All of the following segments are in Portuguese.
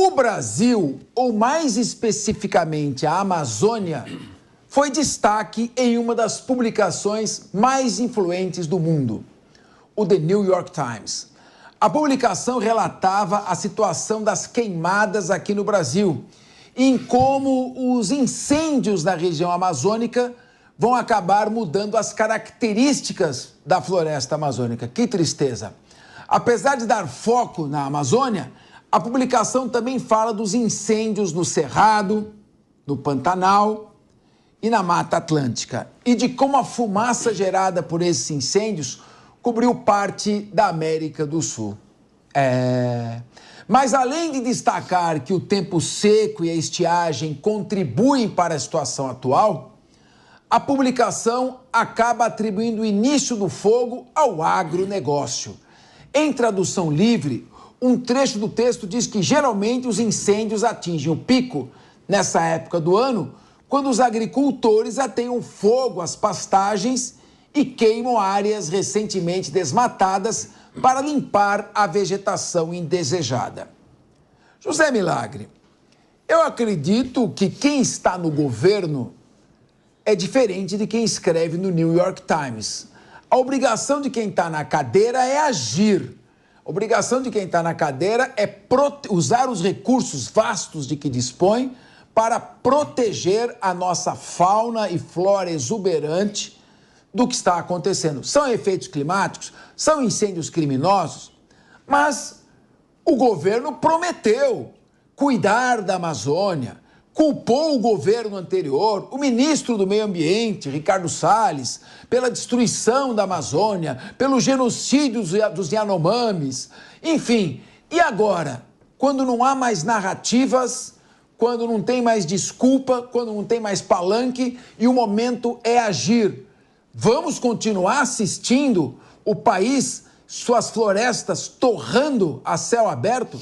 O Brasil, ou mais especificamente a Amazônia, foi destaque em uma das publicações mais influentes do mundo, o The New York Times. A publicação relatava a situação das queimadas aqui no Brasil e em como os incêndios na região amazônica vão acabar mudando as características da floresta amazônica. Que tristeza! Apesar de dar foco na Amazônia, a publicação também fala dos incêndios no Cerrado, no Pantanal e na Mata Atlântica, e de como a fumaça gerada por esses incêndios cobriu parte da América do Sul. Mas além de destacar que o tempo seco e a estiagem contribuem para a situação atual, a publicação acaba atribuindo o início do fogo ao agronegócio. Em tradução livre, um trecho do texto diz que geralmente os incêndios atingem o pico nessa época do ano, quando os agricultores ateiam fogo às pastagens e queimam áreas recentemente desmatadas para limpar a vegetação indesejada. José Milagre, eu acredito que quem está no governo é diferente de quem escreve no New York Times. A obrigação de quem está na cadeira é agir. A obrigação de quem está na cadeira é usar os recursos vastos de que dispõe para proteger a nossa fauna e flora exuberante do que está acontecendo. São efeitos climáticos, são incêndios criminosos, mas o governo prometeu cuidar da Amazônia, culpou o governo anterior, o ministro do Meio Ambiente, Ricardo Salles, pela destruição da Amazônia, pelo genocídio dos Yanomamis, enfim. E agora, quando não há mais narrativas, quando não tem mais desculpa, quando não tem mais palanque e o momento é agir, vamos continuar assistindo o país, suas florestas torrando a céu aberto?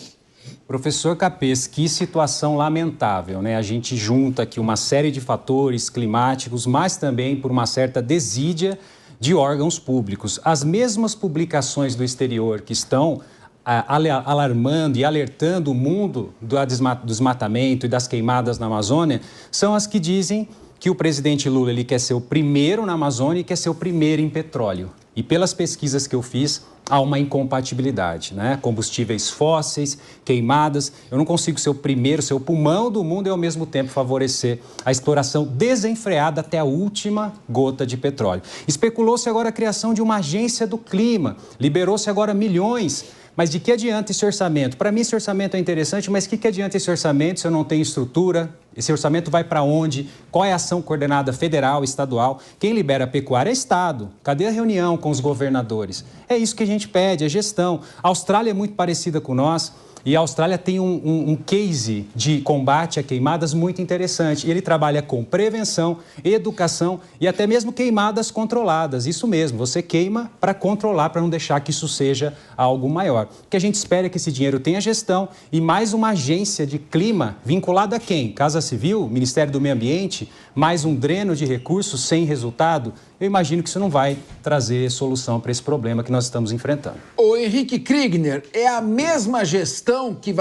Professor Capês, que situação lamentável, né? A gente junta aqui uma série de fatores climáticos, mas também por uma certa desídia de órgãos públicos. As mesmas publicações do exterior que estão alarmando e alertando o mundo do desmatamento e das queimadas na Amazônia são as que dizem que o presidente Lula ele quer ser o primeiro na Amazônia e quer ser o primeiro em petróleo. E pelas pesquisas que eu fiz, há uma incompatibilidade, né? Combustíveis fósseis, queimadas. Eu não consigo ser o primeiro, ser o pulmão do mundo e, ao mesmo tempo, favorecer a exploração desenfreada até a última gota de petróleo. Especulou-se agora a criação de uma agência do clima. Liberou-se agora milhões. Mas de que adianta esse orçamento? Para mim, esse orçamento é interessante, mas que adianta esse orçamento se eu não tenho estrutura? Esse orçamento vai para onde? Qual é a ação coordenada federal, estadual? Quem libera a pecuária é Estado. Cadê a reunião com os governadores? É isso que a gente pede, a gestão. A Austrália é muito parecida com nós. E a Austrália tem um case de combate a queimadas muito interessante. E ele trabalha com prevenção, educação e até mesmo queimadas controladas. Isso mesmo, você queima para controlar, para não deixar que isso seja algo maior. O que a gente espera é que esse dinheiro tenha gestão e mais uma agência de clima vinculada a quem? Casa Civil, Ministério do Meio Ambiente, mais um dreno de recursos sem resultado? Eu imagino que isso não vai trazer solução para esse problema que nós estamos enfrentando. O Henrique Kriegner, é a mesma gestão que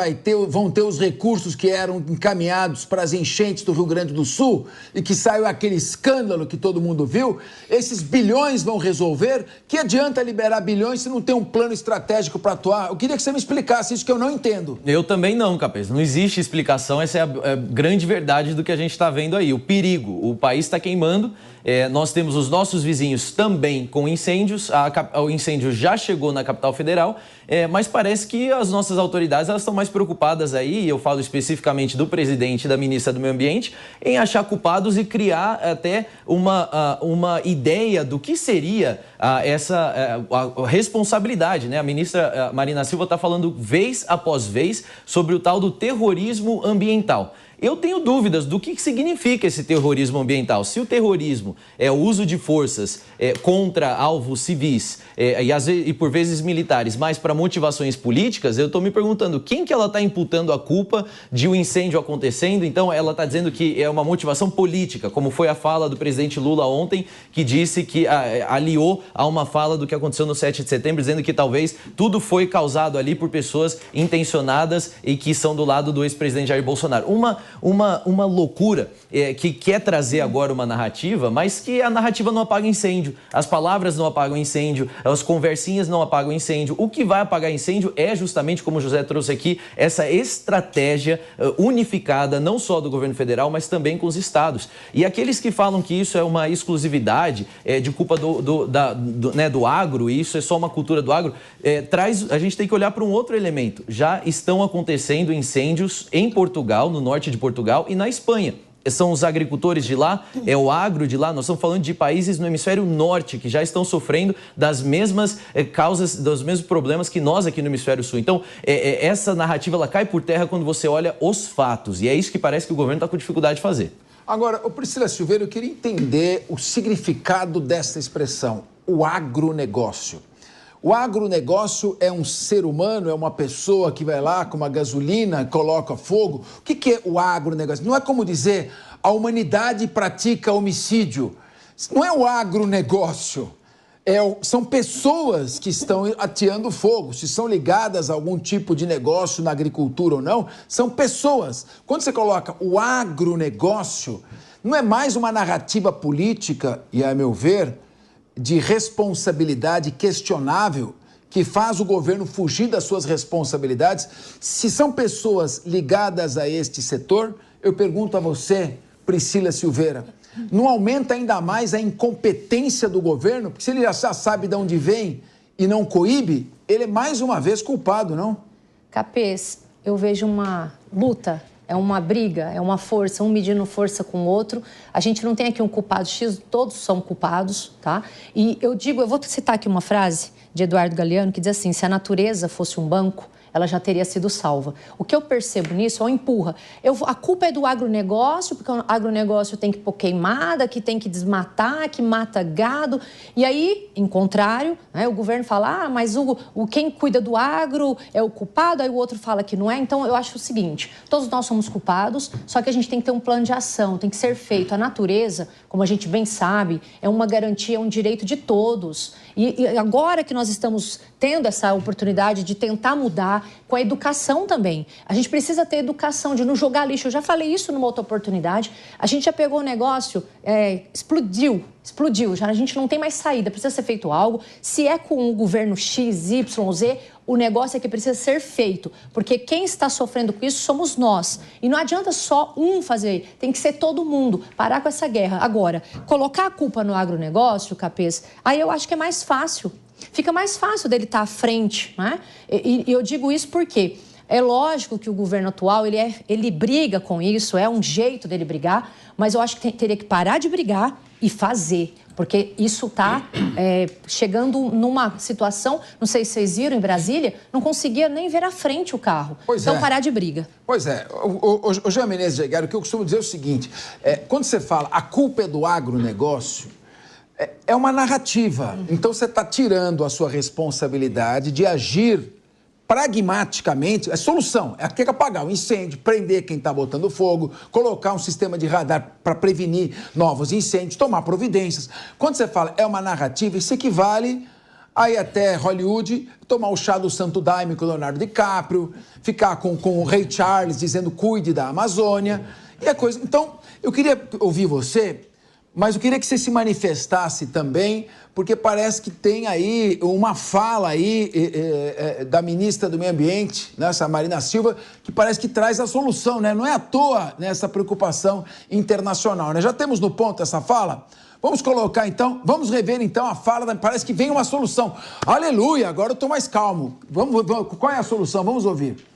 vão ter os recursos que eram encaminhados para as enchentes do Rio Grande do Sul e que saiu aquele escândalo que todo mundo viu? Esses bilhões vão resolver? Que adianta liberar bilhões se não tem um plano estratégico para atuar? Eu queria que você me explicasse isso que eu não entendo. Eu também não, Capês. Não existe explicação. Essa é a grande verdade do que a gente está vendo aí. O perigo. O país está queimando. Nós temos os nossos vizinhos também com incêndios. O incêndio já chegou na capital federal, mas parece que as nossas autoridades elas estão mais preocupadas aí, e eu falo especificamente do presidente e da ministra do Meio Ambiente, em achar culpados e criar até uma ideia do que seria essa responsabilidade, né? A ministra Marina Silva está falando vez após vez sobre o tal do terrorismo ambiental. Eu tenho dúvidas do que significa esse terrorismo ambiental. Se o terrorismo é o uso de forças contra alvos civis e por vezes militares, mas para motivações políticas, eu estou me perguntando quem que ela está imputando a culpa de um incêndio acontecendo. Então ela está dizendo que é uma motivação política, como foi a fala do presidente Lula ontem, que disse que aliou a uma fala do que aconteceu no 7 de setembro, dizendo que talvez tudo foi causado ali por pessoas intencionadas e que são do lado do ex-presidente Jair Bolsonaro. Uma loucura que quer trazer agora uma narrativa, mas que a narrativa não apaga incêndio, as palavras não apagam incêndio, as conversinhas não apagam incêndio. O que vai apagar incêndio é justamente, como o José trouxe aqui, essa estratégia unificada, não só do governo federal, mas também com os estados. E aqueles que falam que isso é uma exclusividade de culpa do agro, e isso é só uma cultura do agro, a gente tem que olhar para um outro elemento. Já estão acontecendo incêndios em Portugal, no norte de Portugal e na Espanha. São os agricultores de lá, é o agro de lá. Nós estamos falando de países no hemisfério norte que já estão sofrendo das mesmas causas, dos mesmos problemas que nós aqui no hemisfério sul. Então, essa narrativa ela cai por terra quando você olha os fatos. E é isso que parece que o governo está com dificuldade de fazer. Agora, Priscila Silveira, eu queria entender o significado dessa expressão, o agronegócio. O agronegócio é um ser humano, é uma pessoa que vai lá com uma gasolina, coloca fogo. O que é o agronegócio? Não é como dizer a humanidade pratica homicídio. Não é o agronegócio. São pessoas que estão ateando fogo. Se são ligadas a algum tipo de negócio na agricultura ou não, são pessoas. Quando você coloca o agronegócio, não é mais uma narrativa política, e a meu ver, de responsabilidade questionável que faz o governo fugir das suas responsabilidades. Se são pessoas ligadas a este setor, eu pergunto a você, Priscila Silveira, não aumenta ainda mais a incompetência do governo? Porque se ele já sabe de onde vem e não coíbe, ele é mais uma vez culpado, não? Capês, eu vejo uma luta. É uma briga, é uma força, um medindo força com o outro. A gente não tem aqui um culpado X, todos são culpados, tá? E eu vou citar aqui uma frase de Eduardo Galeano que diz assim: se a natureza fosse um banco, ela já teria sido salva. O que eu percebo nisso é um empurra. A culpa é do agronegócio, porque o agronegócio tem que pôr queimada, que tem que desmatar, que mata gado. E aí, em contrário, né, o governo fala, mas quem cuida do agro é o culpado, aí o outro fala que não é. Então, eu acho o seguinte, todos nós somos culpados, só que a gente tem que ter um plano de ação, tem que ser feito. A natureza, como a gente bem sabe, é uma garantia, é um direito de todos. E agora que nós estamos tendo essa oportunidade de tentar mudar, com a educação também. A gente precisa ter educação, de não jogar lixo. Eu já falei isso numa outra oportunidade. A gente já pegou o negócio, explodiu. Já a gente não tem mais saída, precisa ser feito algo. Se é com o governo X, Y, Z, o negócio é que precisa ser feito. Porque quem está sofrendo com isso somos nós. E não adianta só um fazer, tem que ser todo mundo. Parar com essa guerra. Agora, colocar a culpa no agronegócio, Capês, aí eu acho que é mais fácil. Fica mais fácil dele estar à frente, né? E eu digo isso porque é lógico que o governo atual, ele briga com isso, é um jeito dele brigar, mas eu acho que teria que parar de brigar e fazer, porque isso está chegando numa situação, não sei se vocês viram em Brasília, não conseguia nem ver à frente o carro. Então, parar de briga. Pois é. O Jean Menezes de Aguiar, o que eu costumo dizer é o seguinte, quando você fala a culpa é do agronegócio, é uma narrativa. Então, você está tirando a sua responsabilidade de agir pragmaticamente. É solução. Tem que apagar o incêndio, prender quem está botando fogo, colocar um sistema de radar para prevenir novos incêndios, tomar providências. Quando você fala é uma narrativa, isso equivale a ir até Hollywood, tomar o chá do Santo Daime com o Leonardo DiCaprio, ficar com o Rei Charles dizendo cuide da Amazônia. E a coisa... Então, eu queria ouvir você... Mas eu queria que você se manifestasse também, porque parece que tem aí uma fala aí da ministra do Meio Ambiente, né, essa Marina Silva, que parece que traz a solução, né? Não é à toa, né, essa preocupação internacional, né? Já temos no ponto essa fala? Vamos colocar então, vamos rever então a fala, parece que vem uma solução. Aleluia, agora eu estou mais calmo. Vamos, qual é a solução? Vamos ouvir.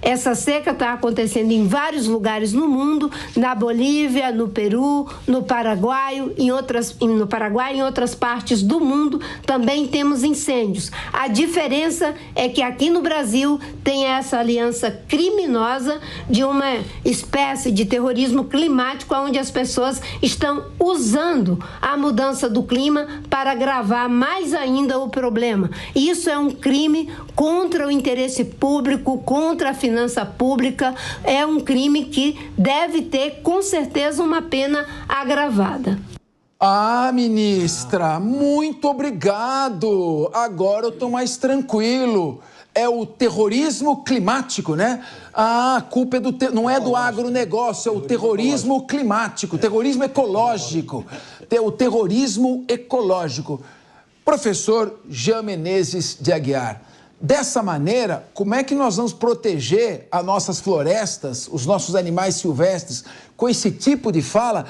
Essa seca está acontecendo em vários lugares no mundo, na Bolívia, no Peru, no Paraguai, em outras partes do mundo também temos incêndios. A diferença é que aqui no Brasil tem essa aliança criminosa de uma espécie de terrorismo climático, onde as pessoas estão usando a mudança do clima para agravar mais ainda o problema. Isso é um crime contra o interesse público, contra a finança pública, é um crime que deve ter, com certeza, uma pena agravada. Ah, ministra, muito obrigado. Agora eu estou mais tranquilo. É o terrorismo climático, né? Ah, a culpa é não é do agronegócio, é o terrorismo climático, terrorismo ecológico. O terrorismo ecológico. Professor Jean Menezes de Aguiar, dessa maneira, como é que nós vamos proteger as nossas florestas, os nossos animais silvestres, com esse tipo de fala?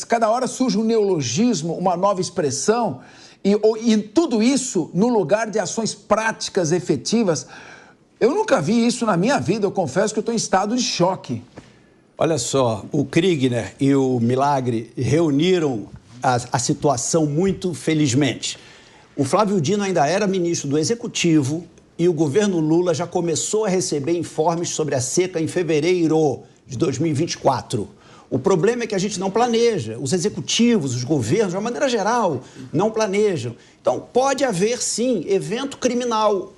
Cada hora surge um neologismo, uma nova expressão, e tudo isso no lugar de ações práticas, efetivas. Eu nunca vi isso na minha vida, eu confesso que eu estou em estado de choque. Olha só, o Kriegner e o Milagre reuniram a situação muito felizmente. O Flávio Dino ainda era ministro do Executivo e o governo Lula já começou a receber informes sobre a seca em fevereiro de 2024. O problema é que a gente não planeja. Os executivos, os governos, de uma maneira geral, não planejam. Então, pode haver, sim, evento criminal,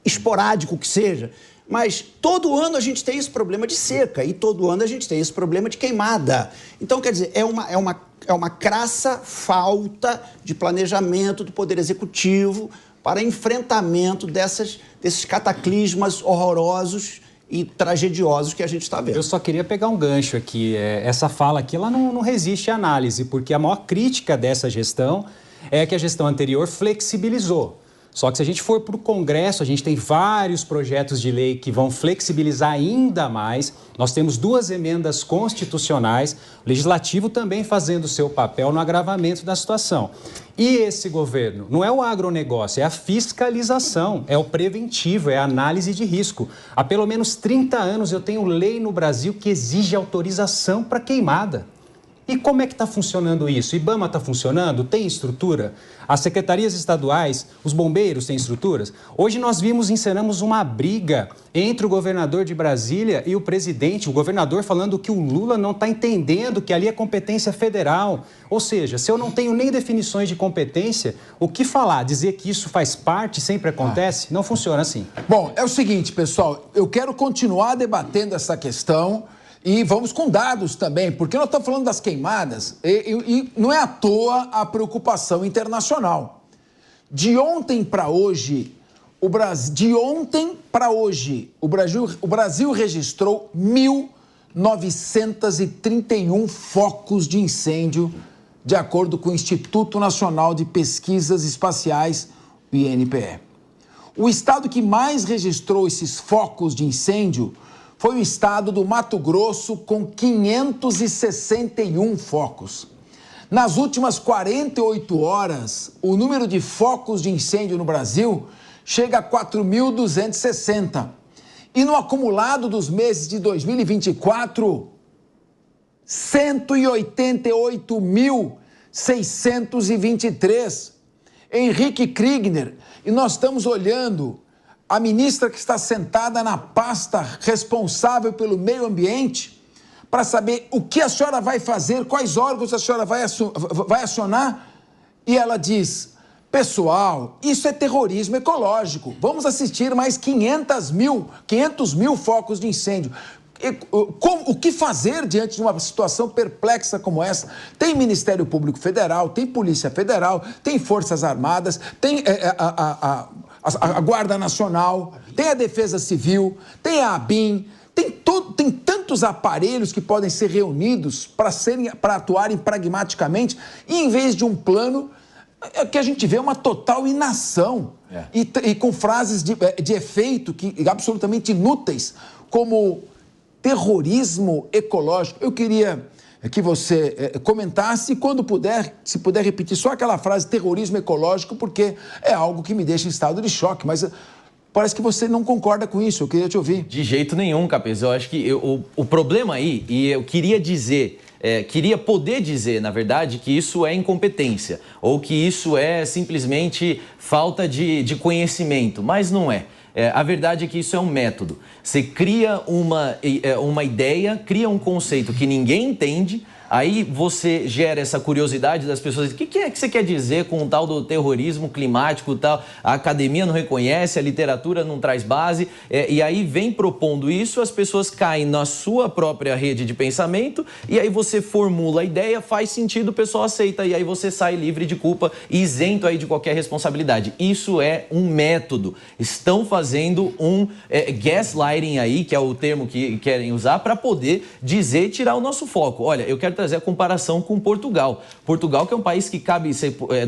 esporádico que seja, mas todo ano a gente tem esse problema de seca e todo ano a gente tem esse problema de queimada. Então, quer dizer, é uma crassa falta de planejamento do Poder Executivo para enfrentamento desses cataclismas horrorosos e tragediosos que a gente está vendo. Eu só queria pegar um gancho aqui. Essa fala aqui, ela não resiste à análise, porque a maior crítica dessa gestão é que a gestão anterior flexibilizou. Só que se a gente for para o Congresso, a gente tem vários projetos de lei que vão flexibilizar ainda mais. Nós temos 2 emendas constitucionais, o Legislativo também fazendo o seu papel no agravamento da situação. E esse governo não é o agronegócio, é a fiscalização, é o preventivo, é a análise de risco. Há pelo menos 30 anos eu tenho lei no Brasil que exige autorização para queimada. E como é que está funcionando isso? IBAMA está funcionando? Tem estrutura? As secretarias estaduais, os bombeiros têm estruturas? Hoje nós encenamos uma briga entre o governador de Brasília e o presidente. O governador falando que o Lula não está entendendo que ali é competência federal. Ou seja, se eu não tenho nem definições de competência, o que falar? Dizer que isso faz parte, sempre acontece? Não funciona assim. Bom, é o seguinte, pessoal, eu quero continuar debatendo essa questão. E vamos com dados também, porque nós estamos falando das queimadas e não é à toa a preocupação internacional. De ontem para hoje, o Brasil registrou 1.931 focos de incêndio, de acordo com o Instituto Nacional de Pesquisas Espaciais, o INPE. O estado que mais registrou esses focos de incêndio foi o estado do Mato Grosso, com 561 focos. Nas últimas 48 horas, o número de focos de incêndio no Brasil chega a 4.260. E no acumulado dos meses de 2024, 188.623. Henrique Kriegner, e nós estamos olhando a ministra que está sentada na pasta responsável pelo meio ambiente para saber o que a senhora vai fazer, quais órgãos a senhora vai acionar. E ela diz, pessoal, isso é terrorismo ecológico. Vamos assistir mais 500 mil focos de incêndio. O que fazer diante de uma situação perplexa como essa? Tem Ministério Público Federal, tem Polícia Federal, tem Forças Armadas, tem a Guarda Nacional, tem a Defesa Civil, tem a ABIN, tem tantos aparelhos que podem ser reunidos para atuarem pragmaticamente, e em vez de um plano, que a gente vê uma total inação, e com frases de efeito absolutamente inúteis, como terrorismo ecológico. Eu queria que você comentasse, e quando puder, se puder repetir só aquela frase, terrorismo ecológico, porque é algo que me deixa em estado de choque, mas parece que você não concorda com isso, eu queria te ouvir. De jeito nenhum, Capês, eu acho que o problema aí, e eu queria dizer, queria poder dizer, na verdade, que isso é incompetência, ou que isso é simplesmente falta de conhecimento, mas não é. A verdade é que isso é um método. Você cria uma ideia, cria um conceito que ninguém entende, Aí você gera essa curiosidade das pessoas. O que é que você quer dizer com o tal do terrorismo climático, tal? A academia não reconhece, a literatura não traz base. E aí vem propondo isso, as pessoas caem na sua própria rede de pensamento e aí você formula a ideia, faz sentido, o pessoal aceita e aí você sai livre de culpa e isento aí de qualquer responsabilidade. Isso é um método. Estão fazendo um gaslighting aí, que é o termo que querem usar, para poder dizer e tirar o nosso foco. Olha, eu quero trazer a comparação com Portugal. Portugal, que é um país que cabe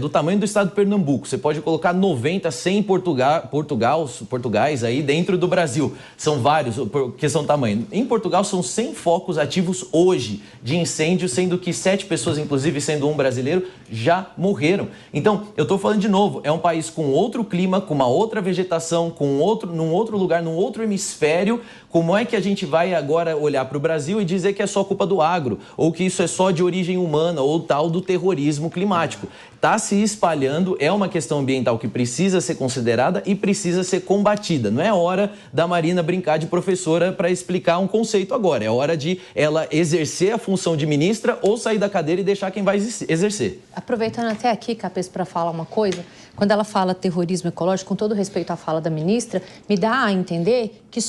do tamanho do estado de Pernambuco. Você pode colocar 90, 100 Portugais aí dentro do Brasil. São vários, por questão do tamanho. Em Portugal, são 100 focos ativos hoje de incêndio, sendo que 7 pessoas, inclusive sendo um brasileiro, já morreram. Então, eu estou falando de novo, é um país com outro clima, com uma outra vegetação, num outro lugar, num outro hemisfério. Como é que a gente vai agora olhar para o Brasil e dizer que é só culpa do agro, ou que isso é só de origem humana, ou tal do terrorismo climático? Está se espalhando, é uma questão ambiental que precisa ser considerada e precisa ser combatida. Não é hora da Marina brincar de professora para explicar um conceito agora. É hora de ela exercer a função de ministra ou sair da cadeira e deixar quem vai exercer. Aproveitando até aqui, Capês, para falar uma coisa, quando ela fala terrorismo ecológico, com todo respeito à fala da ministra, me dá a entender que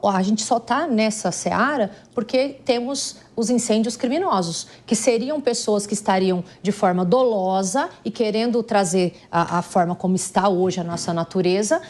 a gente só está nessa seara porque temos os incêndios criminosos, que seriam pessoas que estariam de forma dolosa e querendo trazer a forma como está hoje a nossa natureza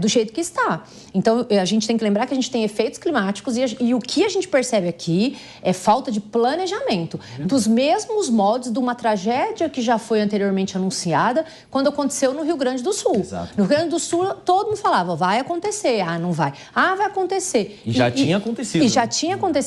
do jeito que está. Então, a gente tem que lembrar que a gente tem efeitos climáticos e o que a gente percebe aqui é falta de planejamento, dos mesmos moldes de uma tragédia que já foi anteriormente anunciada quando aconteceu no Rio Grande do Sul. Exato. No Rio Grande do Sul, todo mundo falava, vai acontecer, não vai. Vai acontecer. E já tinha acontecido. E já tinha acontecido.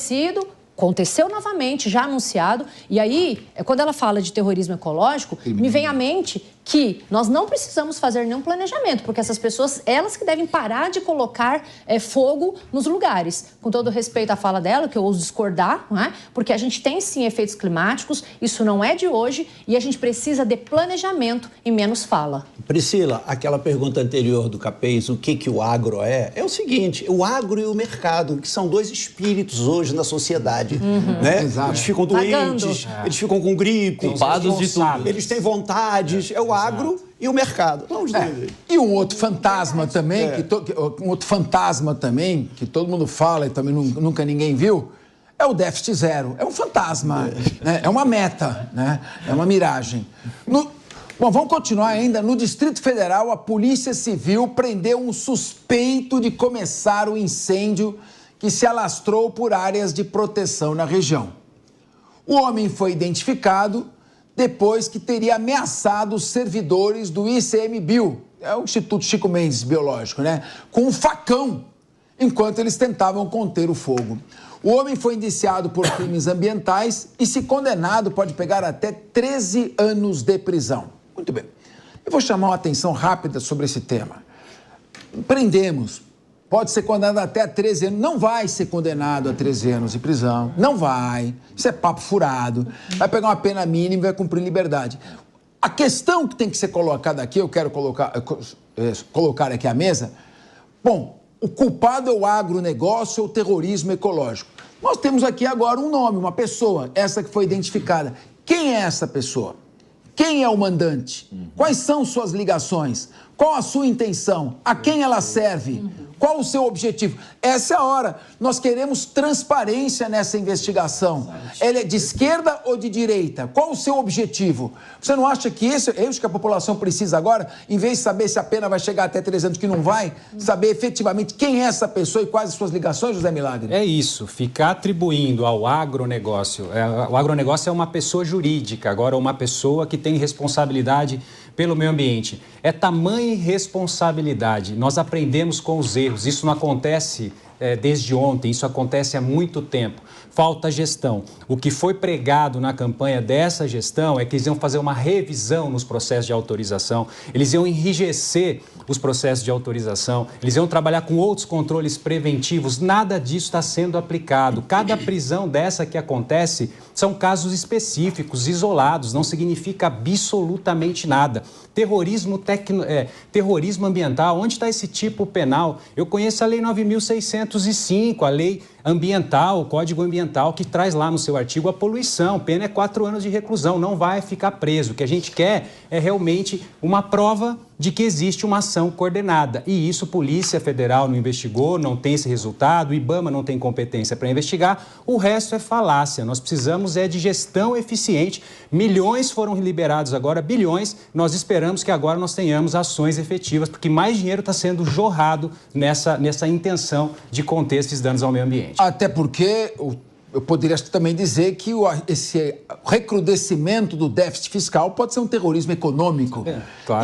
Aconteceu novamente, já anunciado. E aí, quando ela fala de terrorismo ecológico, me vem à mente que nós não precisamos fazer nenhum planejamento, porque essas pessoas, elas que devem parar de colocar fogo nos lugares. Com todo respeito à fala dela, que eu ouso discordar, não é? Porque a gente tem sim efeitos climáticos, isso não é de hoje, e a gente precisa de planejamento e menos fala. Priscila, aquela pergunta anterior do Capês, o que o agro é o seguinte, o agro e o mercado, que são dois espíritos hoje na sociedade, né? Exato. Eles ficam doentes, eles ficam com gripe, culpados de tudo. Eles têm vontades, o agro e o mercado. E um outro fantasma também, que todo mundo fala e também nunca ninguém viu, é o déficit zero. É um fantasma, né? É uma meta, né? É uma miragem. Bom, vamos continuar ainda. No Distrito Federal, a Polícia Civil prendeu um suspeito de começar o incêndio que se alastrou por áreas de proteção na região. O homem foi identificado depois que teria ameaçado os servidores do ICMBio, é o Instituto Chico Mendes Biológico, né? Com um facão, enquanto eles tentavam conter o fogo. O homem foi indiciado por crimes ambientais e, se condenado, pode pegar até 13 anos de prisão. Muito bem. Eu vou chamar uma atenção rápida sobre esse tema. Prendemos. Pode ser condenado até 13 anos. Não vai ser condenado a 13 anos de prisão. Não vai. Isso é papo furado. Vai pegar uma pena mínima e vai cumprir liberdade. A questão que tem que ser colocada aqui, eu quero colocar aqui à mesa. Bom, o culpado é o agronegócio ou o terrorismo ecológico. Nós temos aqui agora um nome, uma pessoa, essa que foi identificada. Quem é essa pessoa? Quem é o mandante? Quais são suas ligações? Qual a sua intenção? A quem ela serve? Qual o seu objetivo? Essa é a hora. Nós queremos transparência nessa investigação. Ela é de esquerda ou de direita? Qual o seu objetivo? Você não acha que isso é isso que a população precisa agora? Em vez de saber se a pena vai chegar até 3 anos, que não vai, saber efetivamente quem é essa pessoa e quais as suas ligações, José Milagre? É isso, ficar atribuindo ao agronegócio. O agronegócio é uma pessoa jurídica, agora uma pessoa que tem responsabilidade pelo meio ambiente. É tamanha irresponsabilidade. Nós aprendemos com os erros. Isso não acontece desde ontem, isso acontece há muito tempo. Falta gestão. O que foi pregado na campanha dessa gestão é que eles iam fazer uma revisão nos processos de autorização, eles iam enrijecer os processos de autorização, eles iam trabalhar com outros controles preventivos. Nada disso está sendo aplicado. Cada prisão dessa que acontece são casos específicos, isolados, não significa absolutamente nada. Terrorismo ambiental, onde está esse tipo penal? Eu conheço a Lei 9.605, a lei ambiental, o Código Ambiental, que traz lá no seu artigo a poluição. Pena é 4 anos de reclusão, não vai ficar preso. O que a gente quer é realmente uma prova de que existe uma ação coordenada. E isso a Polícia Federal não investigou, não tem esse resultado, o IBAMA não tem competência para investigar, o resto é falácia. Nós precisamos de gestão eficiente. Milhões foram liberados agora, bilhões. Nós esperamos que agora nós tenhamos ações efetivas, porque mais dinheiro está sendo jorrado nessa intenção de conter esses danos ao meio ambiente. Até porque eu poderia também dizer que esse recrudescimento do déficit fiscal pode ser um terrorismo econômico. Claro.